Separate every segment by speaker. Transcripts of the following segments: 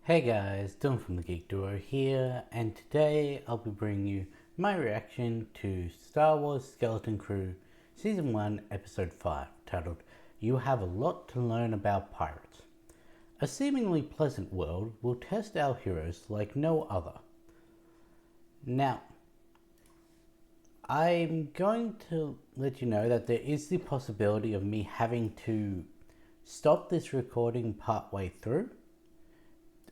Speaker 1: Hey guys, Dylan from the Geek Duo here, and today I'll be bringing you my reaction to Star Wars Skeleton Crew Season 1, Episode 5, titled You Have a Lot to Learn About Pirates. A seemingly pleasant world will test our heroes like no other. Now, I'm going to let you know that there is the possibility of me having to stop this recording partway through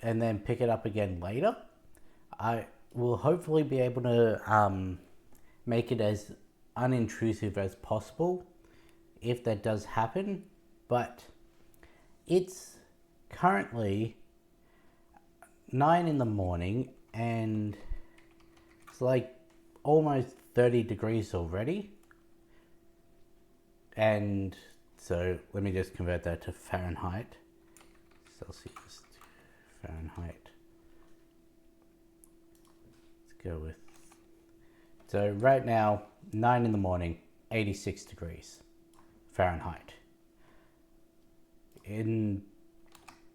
Speaker 1: and then pick it up again later. I will hopefully be able to make it as unintrusive as possible if that does happen, but it's currently 9 in the morning and it's like almost 30 degrees already. And so let me just convert that to Fahrenheit. Celsius to Fahrenheit. Let's go with, so right now 9 in the morning, 86 degrees Fahrenheit.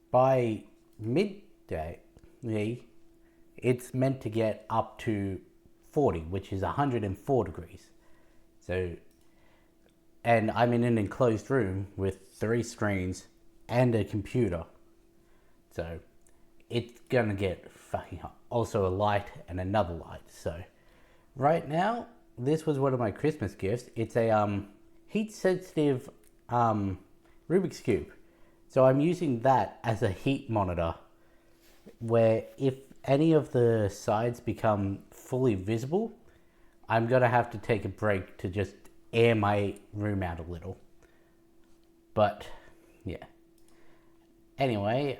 Speaker 1: By midday it's meant to get up to 40, which is 104 degrees. So, and I'm in an enclosed room with 3 screens and a computer, so it's gonna get fucking hot. Also a light and another light. So right now, this was one of my Christmas gifts. It's a heat sensitive Rubik's Cube. So I'm using that as a heat monitor, where if any of the sides become fully visible, I'm gonna have to take a break to just air my room out a little. But yeah. Anyway,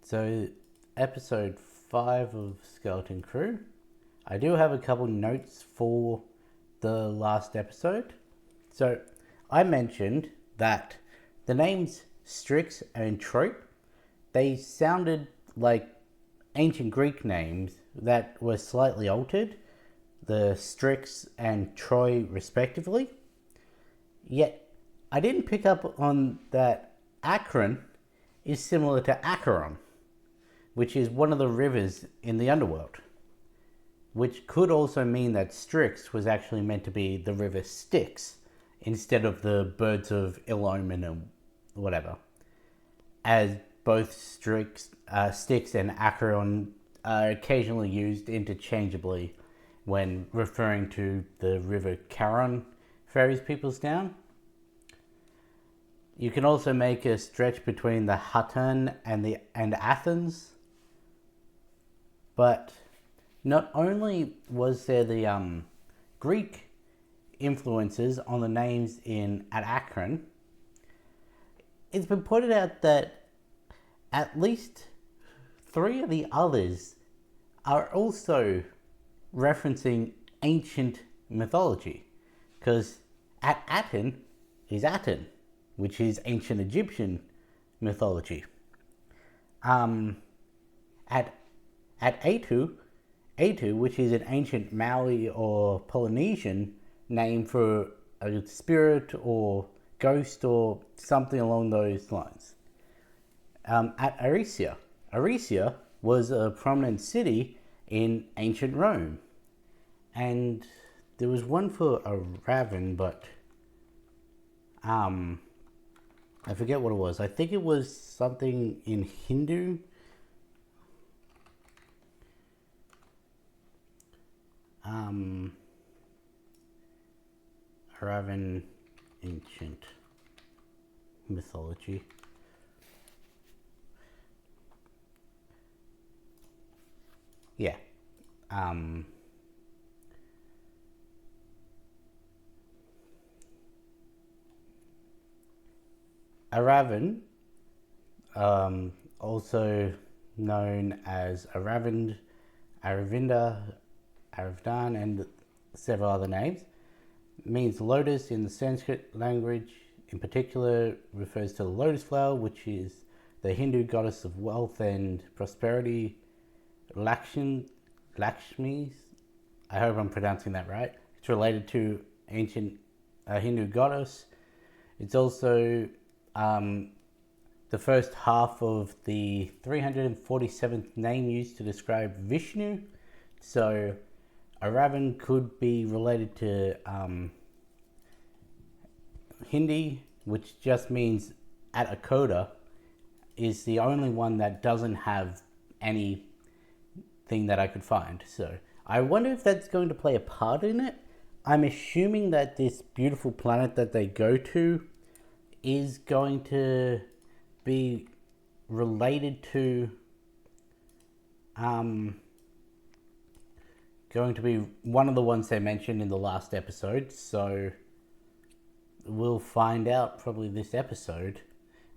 Speaker 1: so episode 5 of Skeleton Crew. I do have a couple notes for the last episode. So I mentioned that the names Strix and Trope, they sounded like ancient Greek names that were slightly altered, the Strix and Troy respectively. Yet I didn't pick up on that Akron is similar to Acheron, which is one of the rivers in the underworld, which could also mean that Strix was actually meant to be the river Styx instead of the birds of ill omen or whatever, as both Styx and Acheron are occasionally used interchangeably when referring to the river Charon ferries peoples down. You can also make a stretch between the Hutton and Athens. But not only was there the Greek influences on the names at Akron, it's been pointed out that at least 3 of the others are also referencing ancient mythology. Because at Aten is Aten, which is ancient Egyptian mythology. At Atu, which is an ancient Maori or Polynesian name for a spirit or ghost or something along those lines. At Aricia was a prominent city in ancient Rome. And there was one for a raven, but I forget what it was. I think it was something in Hindu. Raven ancient mythology. Yeah. Aravan, also known as Aravind, Aravinda, Aravdan, and several other names, means lotus in the Sanskrit language. In particular, refers to the lotus flower, which is the Hindu goddess of wealth and prosperity, Lakshmi. I hope I'm pronouncing that right. It's related to ancient Hindu goddess. It's also the the first half of the 347th name used to describe Vishnu. So Aravan could be related to Hindi, which just means at a coda, is the only one that doesn't have anything that I could find. So I wonder if that's going to play a part in it. I'm assuming that this beautiful planet that they go to is going to be related to going to be one of the ones they mentioned in the last episode. So we'll find out probably this episode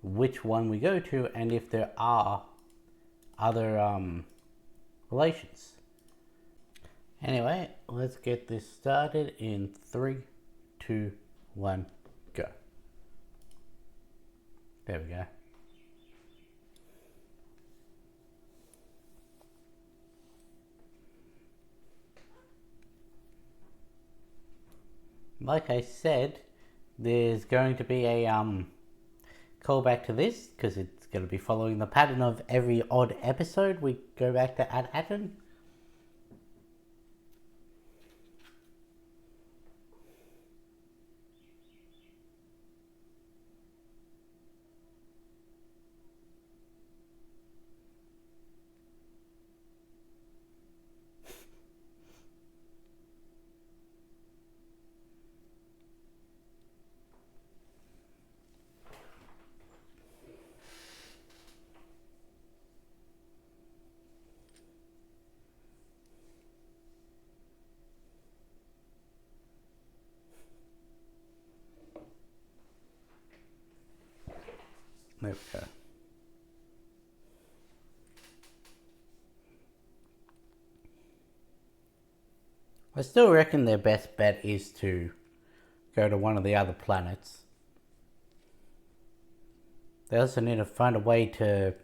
Speaker 1: which one we go to and if there are other relations. Anyway, let's get this started in 3, 2, 1, go. There we go. Like I said, there's going to be a callback to this because it's going to be following the pattern of every odd episode. We go back to Ad Aten. There we go. I still reckon their best bet is to go to one of the other planets. They also need to find a way to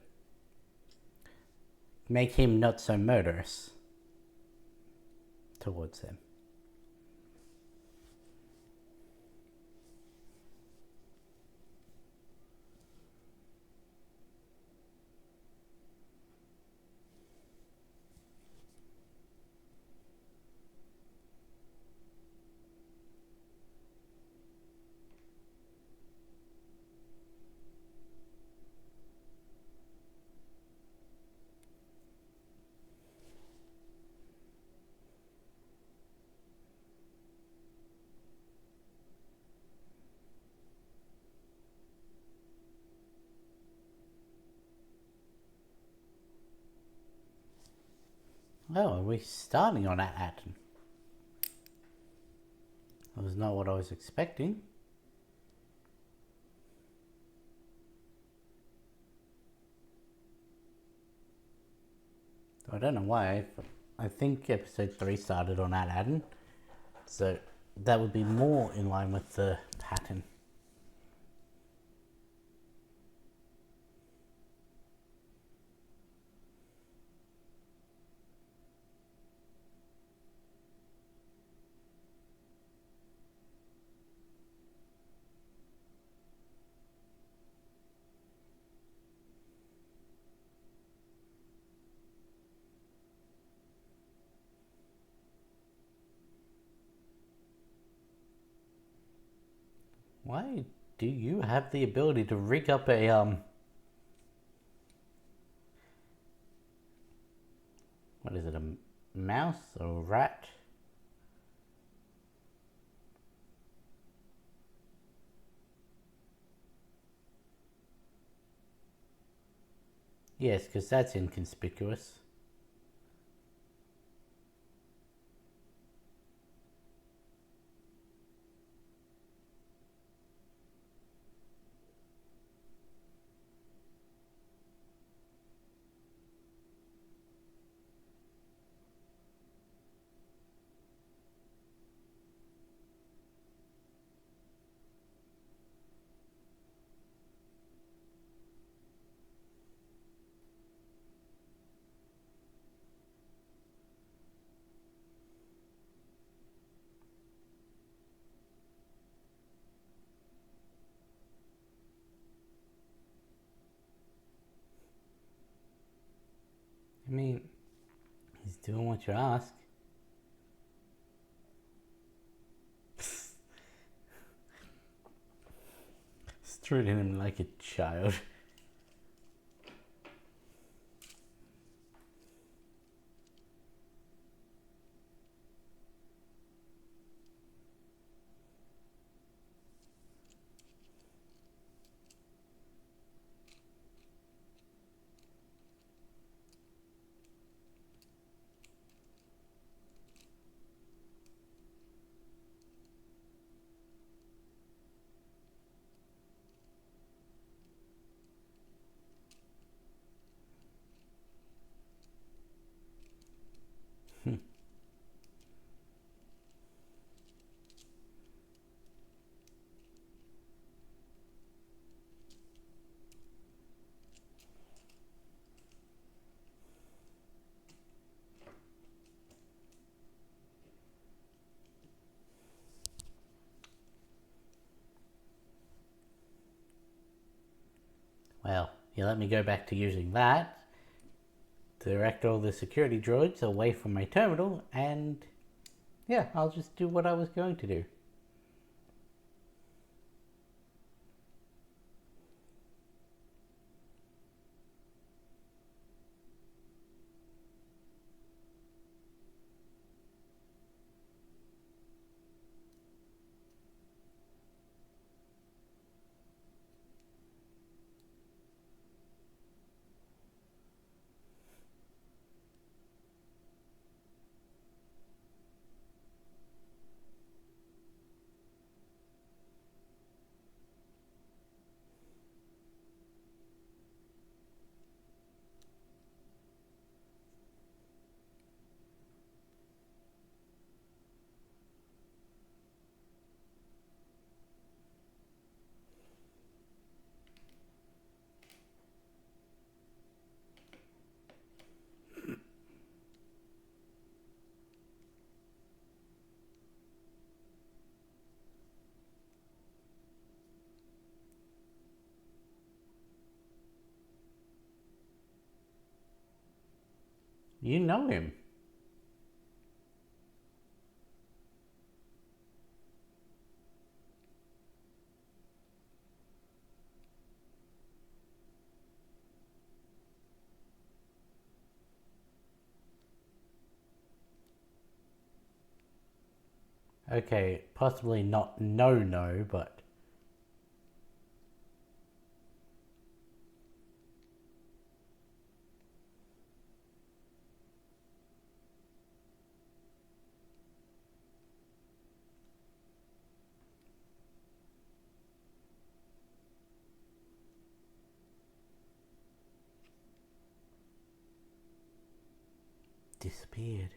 Speaker 1: make him not so murderous towards them. Oh, are we starting on Ad Aten? That was not what I was expecting. I don't know why. I think episode 3 started on Ad Aten. So that would be more in line with the pattern. Why do you have the ability to rig up a what is it, a mouse or a rat? Yes, because that's inconspicuous. I mean, he's doing what you ask. Treating him like a child. Well, you let me go back to using that to direct all the security droids away from my terminal, and yeah, I'll just do what I was going to do. You know him. Okay, possibly not no, but disappeared.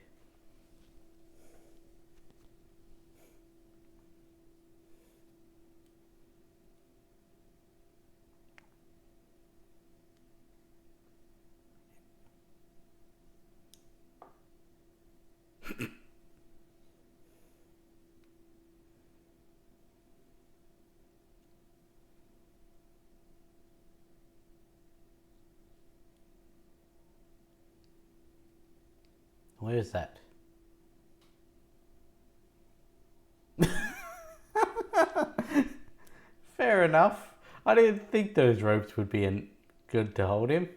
Speaker 1: Where is that? Fair enough. I didn't think those ropes would be good to hold him.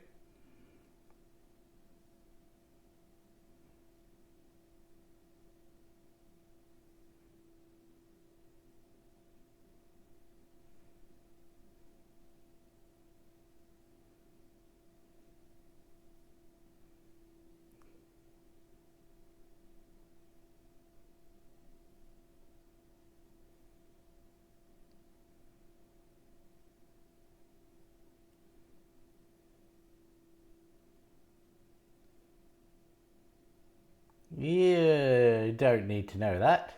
Speaker 1: You don't need to know that.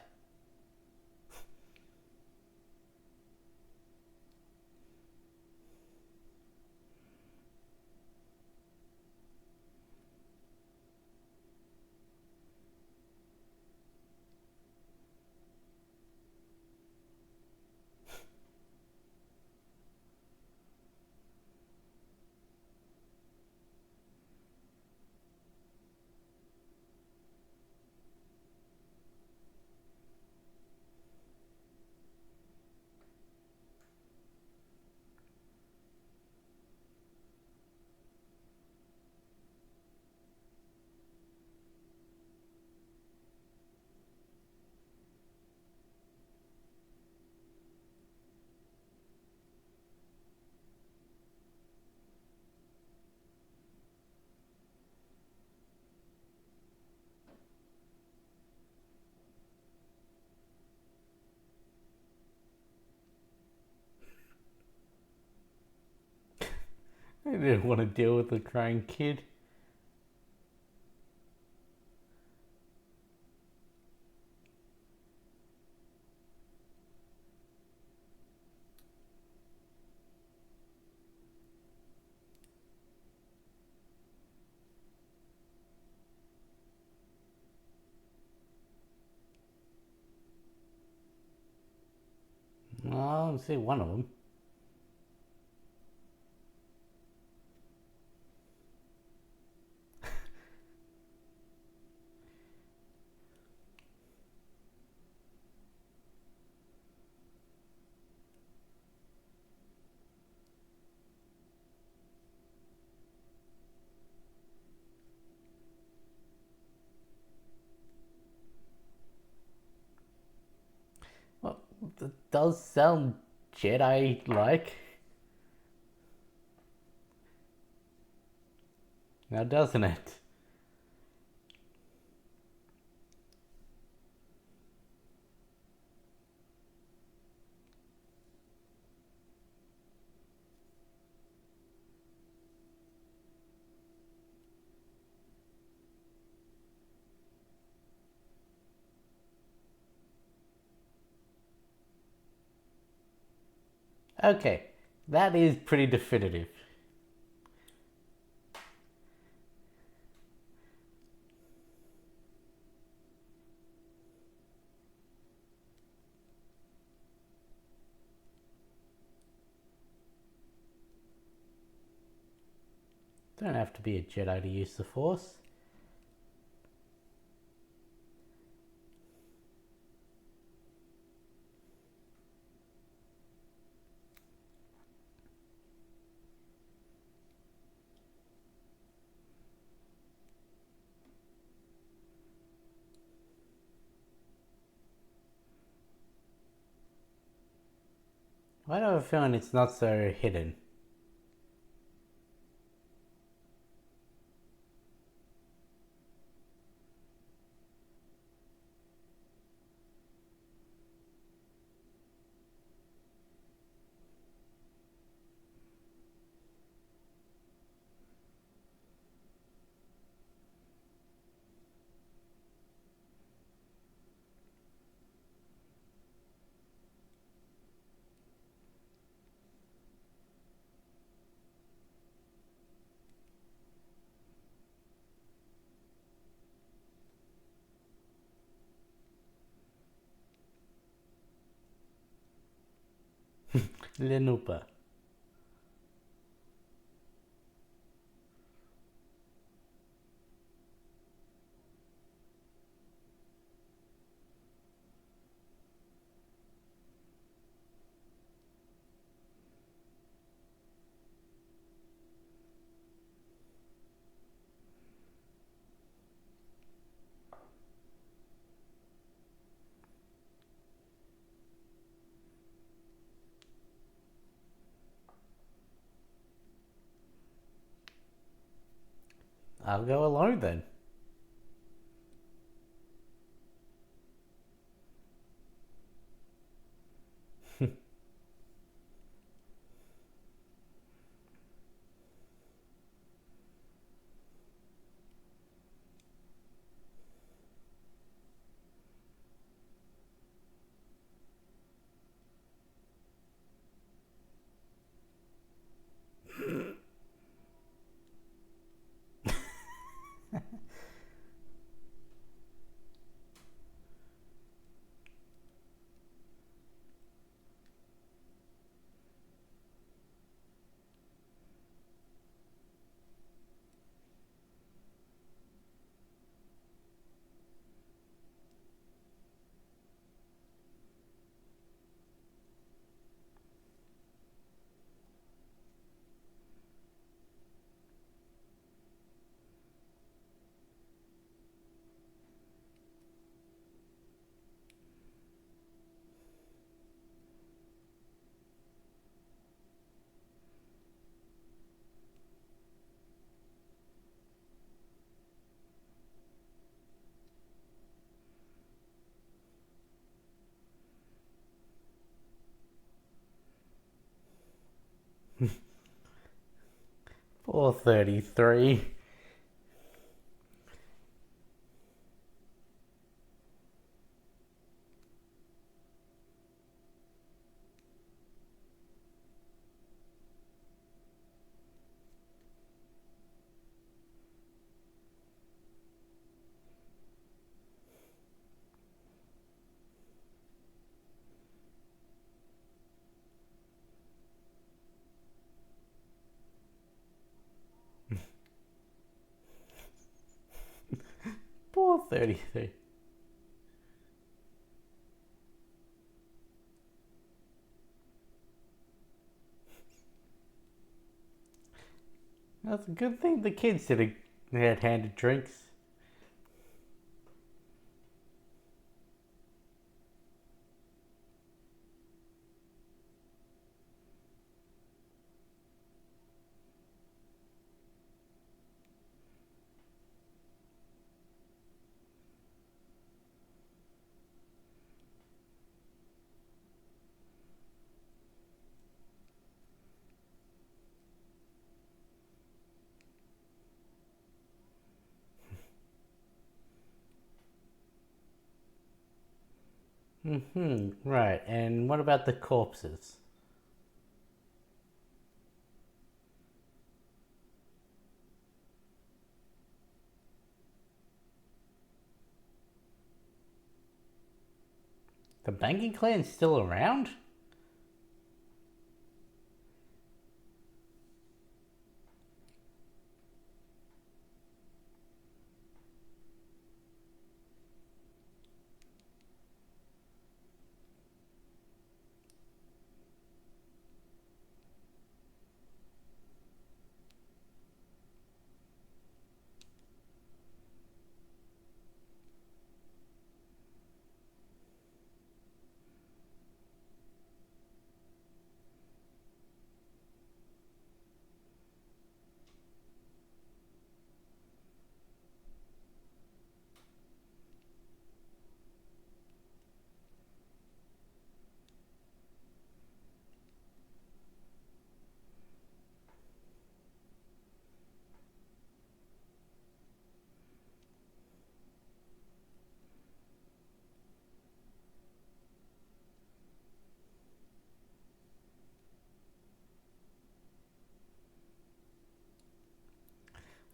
Speaker 1: didn't want to deal with the crying kid. I'll see one of them. Well, that does sound Jedi-like. Now, doesn't it? Okay, that is pretty definitive. Don't have to be a Jedi to use the Force. I have a feeling it's not so hidden. Lenupa. I'll go alone then. 4:33. Four 33. That's a good thing the kids did had handed drinks. Right, and what about the corpses? The banking clan's still around?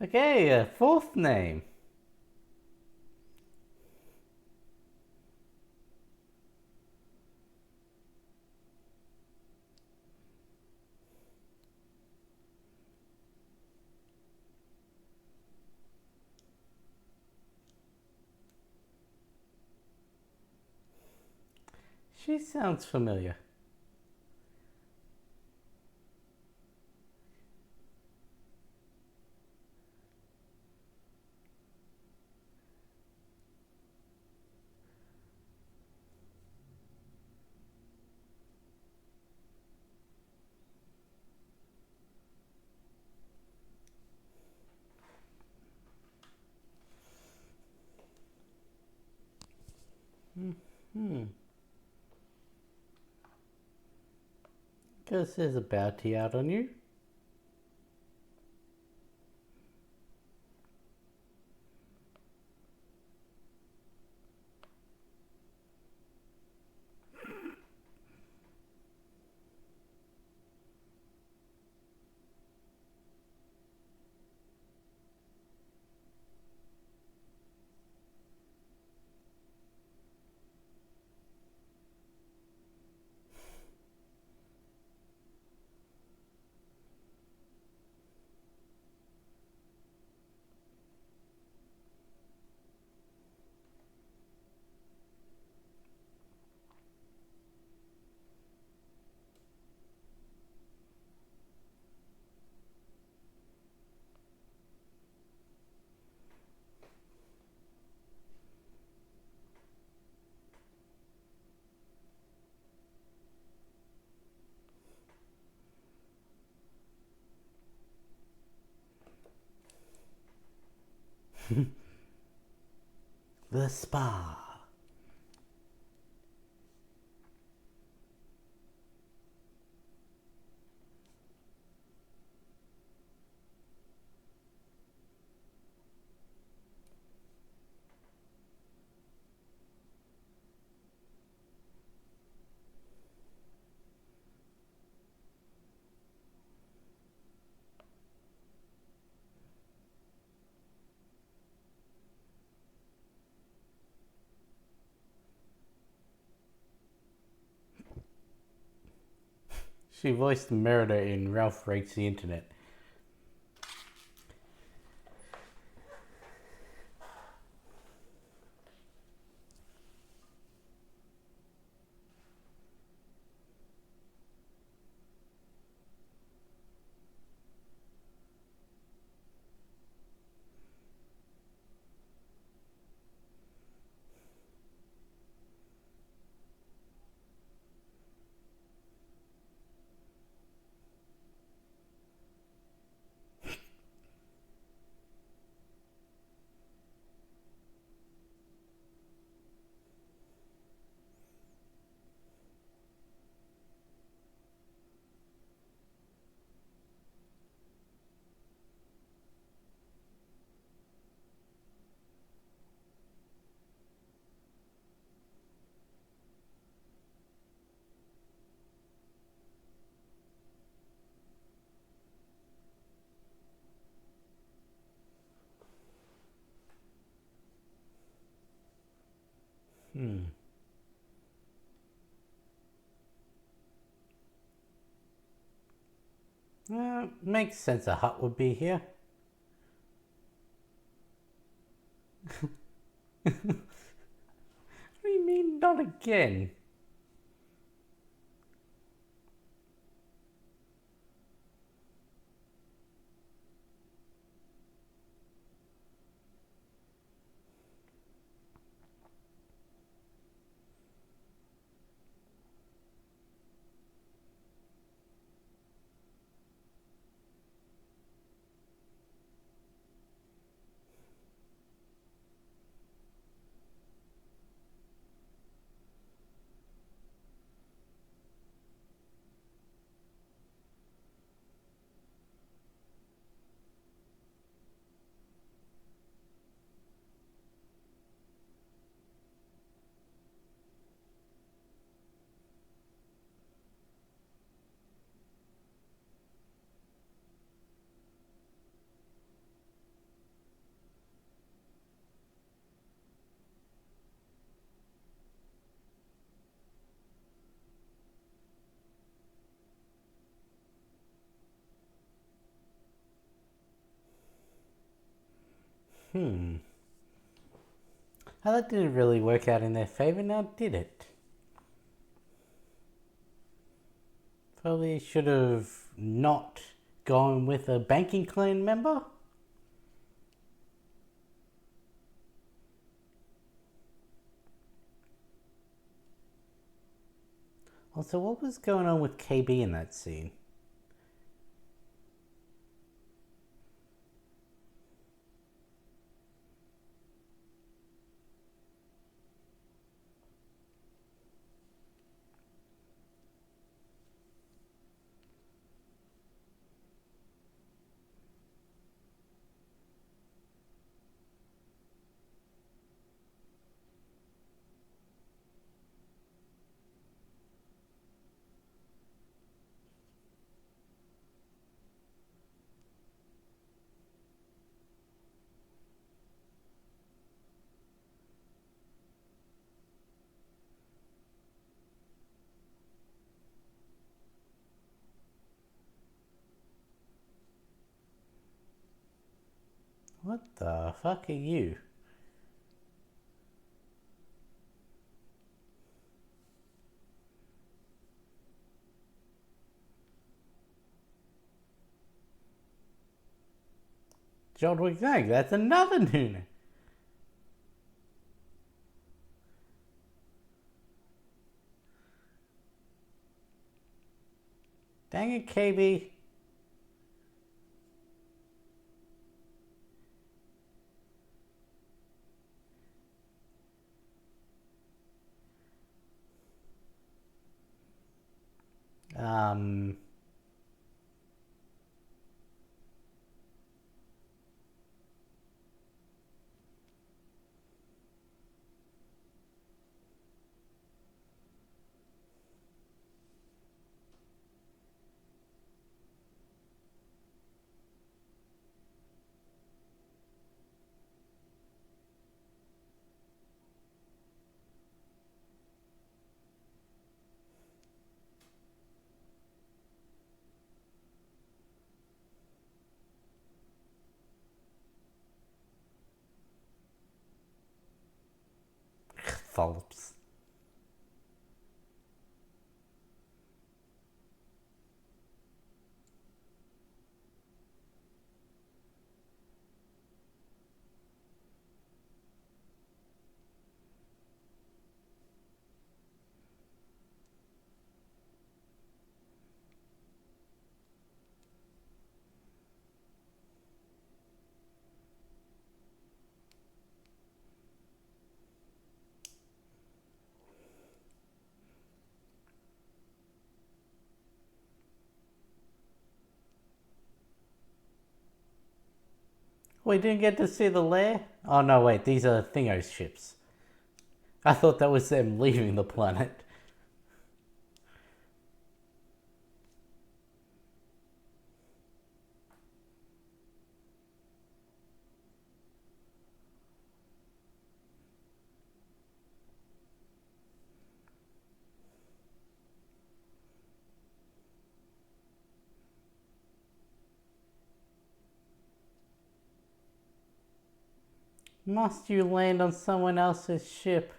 Speaker 1: Okay, a fourth name. She sounds familiar. Guess there's a bounty out on you. The spa. She voiced Merida in Ralph Breaks the Internet. Makes sense a hut would be here. What do you mean, not again? Well, that didn't really work out in their favour, now did it? Probably should have not gone with a banking clan member. Also, what was going on with KB in that scene? What the fuck are you? Jodwick Zang, that's another Nuna. Dang it, KB. Um, Tholops. We didn't get to see the lair? Oh no, wait, these are Thingo's ships. I thought that was them leaving the planet. Must you land on someone else's ship?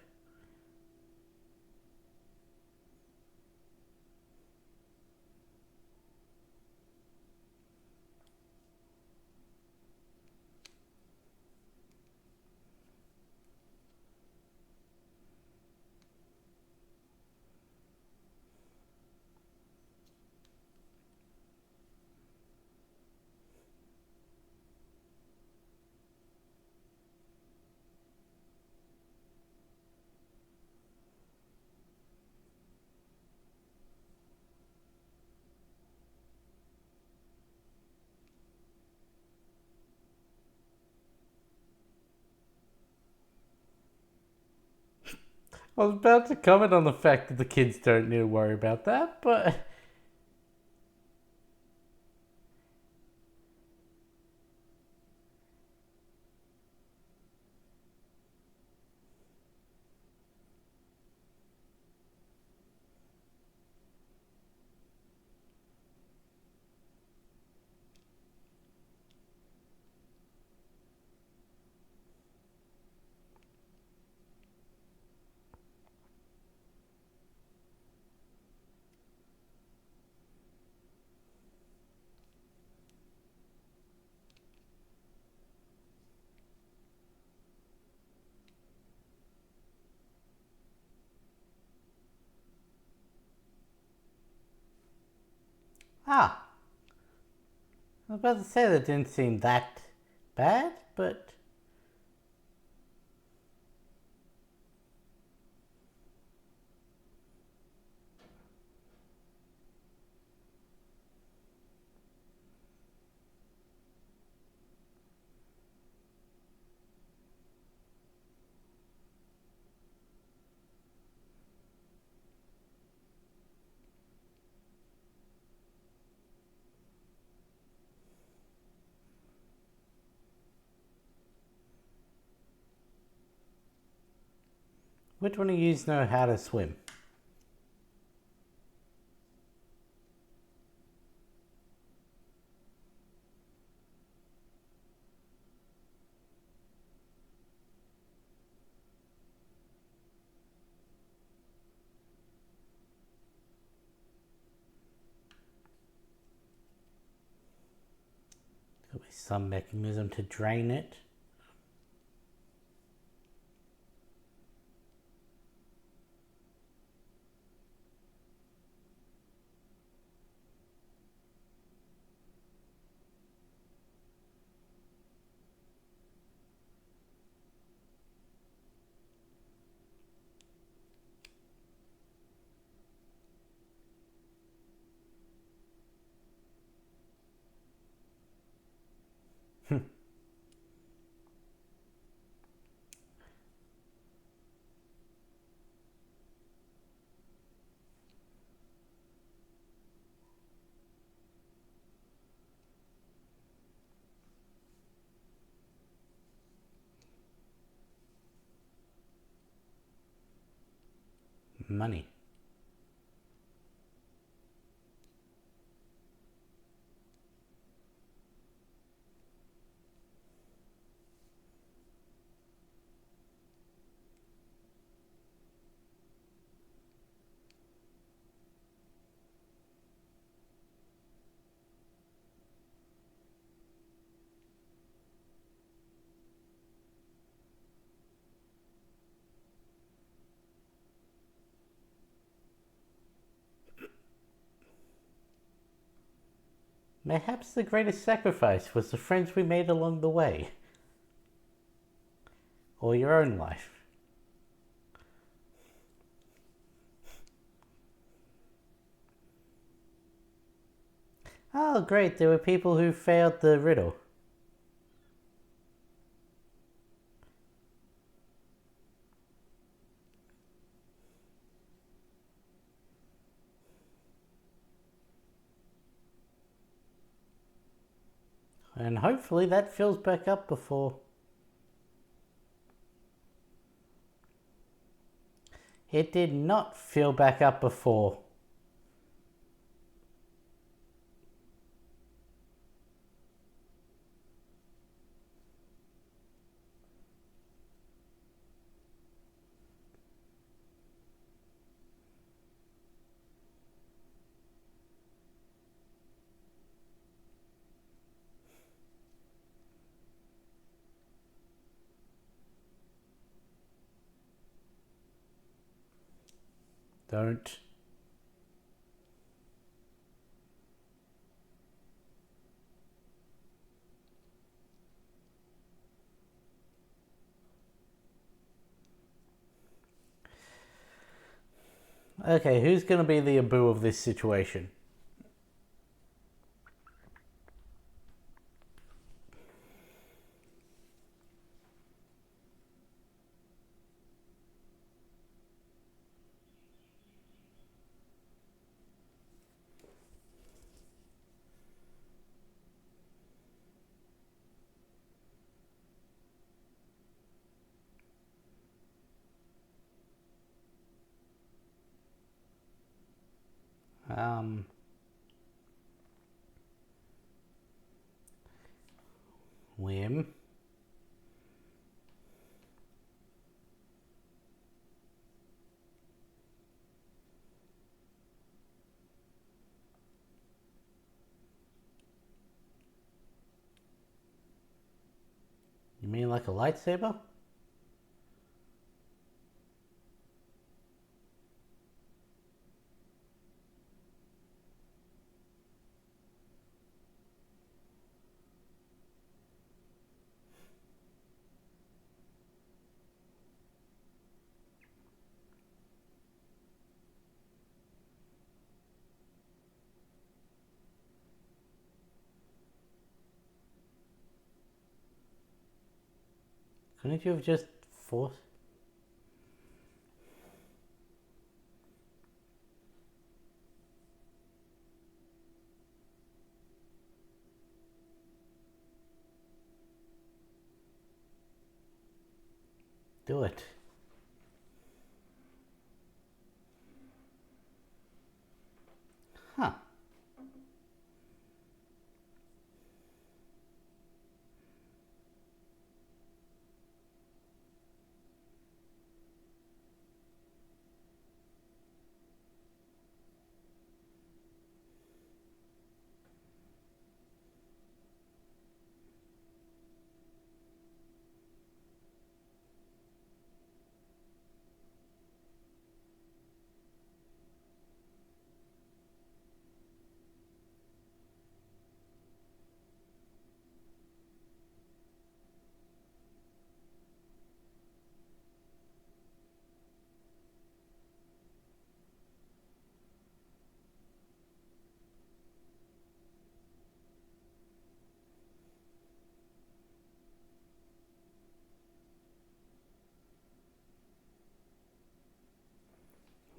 Speaker 1: I was about to comment on the fact that the kids don't need to worry about that, but... Ah, I was about to say that didn't seem that bad, but... Which one of you know how to swim? There'll be some mechanism to drain it. Money. Perhaps the greatest sacrifice was the friends we made along the way. Or your own life. Oh, great, there were people who failed the riddle. And hopefully that fills back up before... It did not fill back up before. Don't. Okay, who's going to be the Abu of this situation? Wim. You mean like a lightsaber? Couldn't you have just forced... Do it. Huh.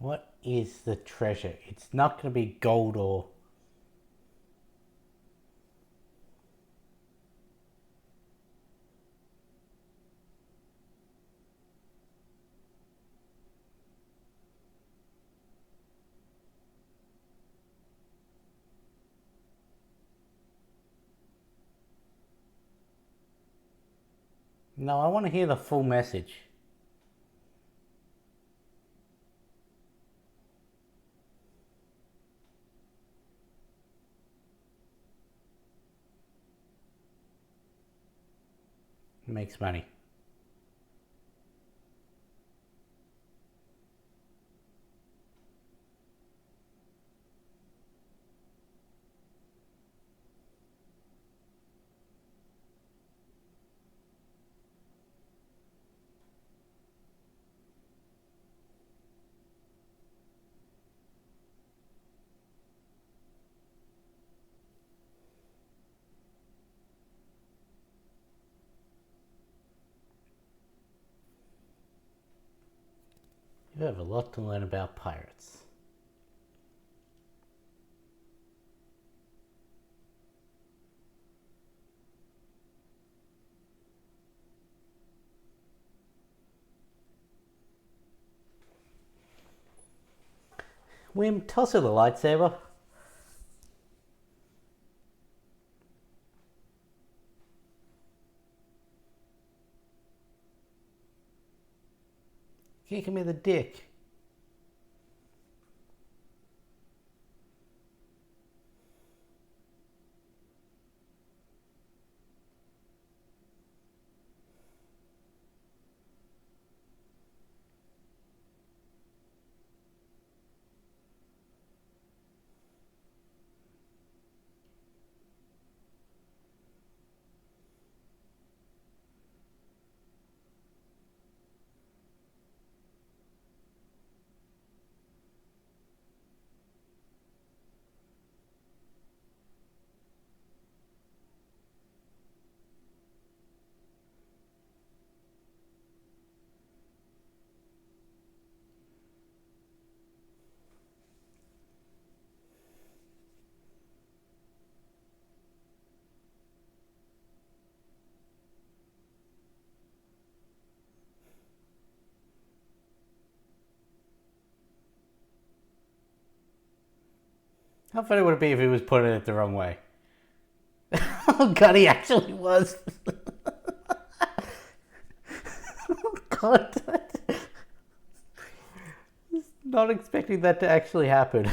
Speaker 1: What is the treasure? It's not going to be gold or... No, I want to hear the full message. Makes money. You have a lot to learn about pirates. Wim, toss her the lightsaber. Kick me the dick. How funny would it be if he was putting it the wrong way? Oh god, he actually was. Oh god. Not expecting that to actually happen.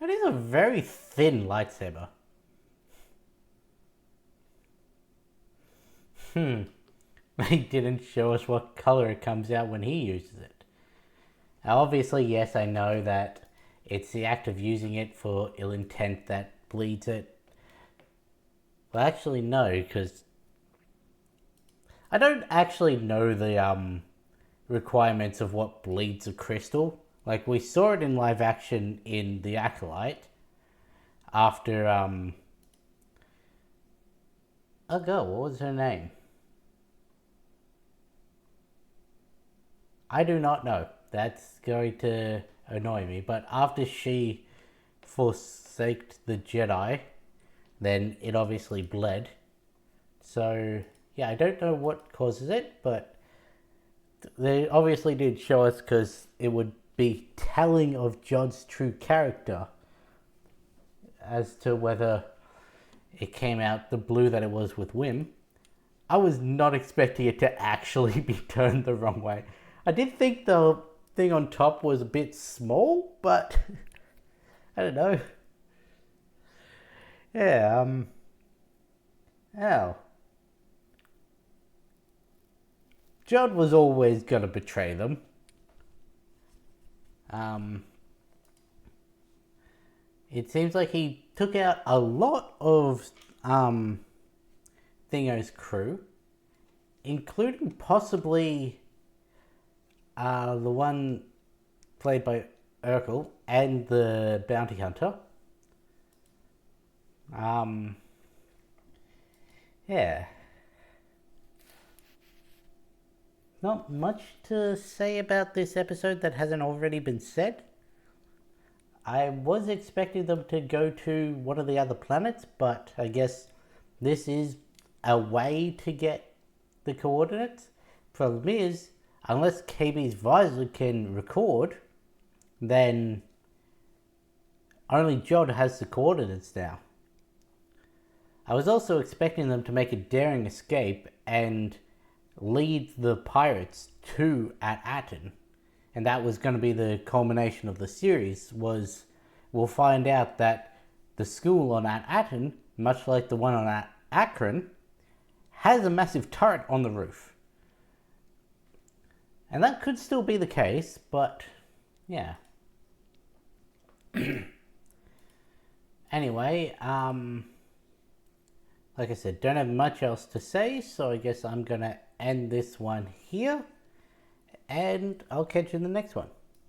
Speaker 1: It is a very thin lightsaber. They didn't show us what color it comes out when he uses it. Now, obviously, yes, I know that it's the act of using it for ill intent that bleeds it. Well, actually, no, because I don't actually know the requirements of what bleeds a crystal. Like, we saw it in live action in The Acolyte after, oh god, what was her name? I do not know. That's going to annoy me. But after she forsaked the Jedi, then it obviously bled. So, yeah, I don't know what causes it, but they obviously did show us because it would be telling of Jod's true character as to whether it came out the blue that it was with Wim. I was not expecting it to actually be turned the wrong way. I did think the thing on top was a bit small, but I don't know. Yeah, Ow. Jod was always gonna betray them. It seems like he took out a lot of Thingo's crew, including possibly the one played by Urkel and the bounty hunter. Yeah. Not much to say about this episode that hasn't already been said. I was expecting them to go to one of the other planets, but I guess this is a way to get the coordinates. Problem is, unless KB's visor can record, then Only Jod has the coordinates now. I was also expecting them to make a daring escape and lead the pirates to At-Aten. And that was going to be the culmination of the series, was we'll find out that the school on At-Aten, much like the one on Akron, has a massive turret on the roof. And that could still be the case, but yeah. Anyway, like I said, don't have much else to say, so I guess I'm going to end this one here, and I'll catch you in the next one.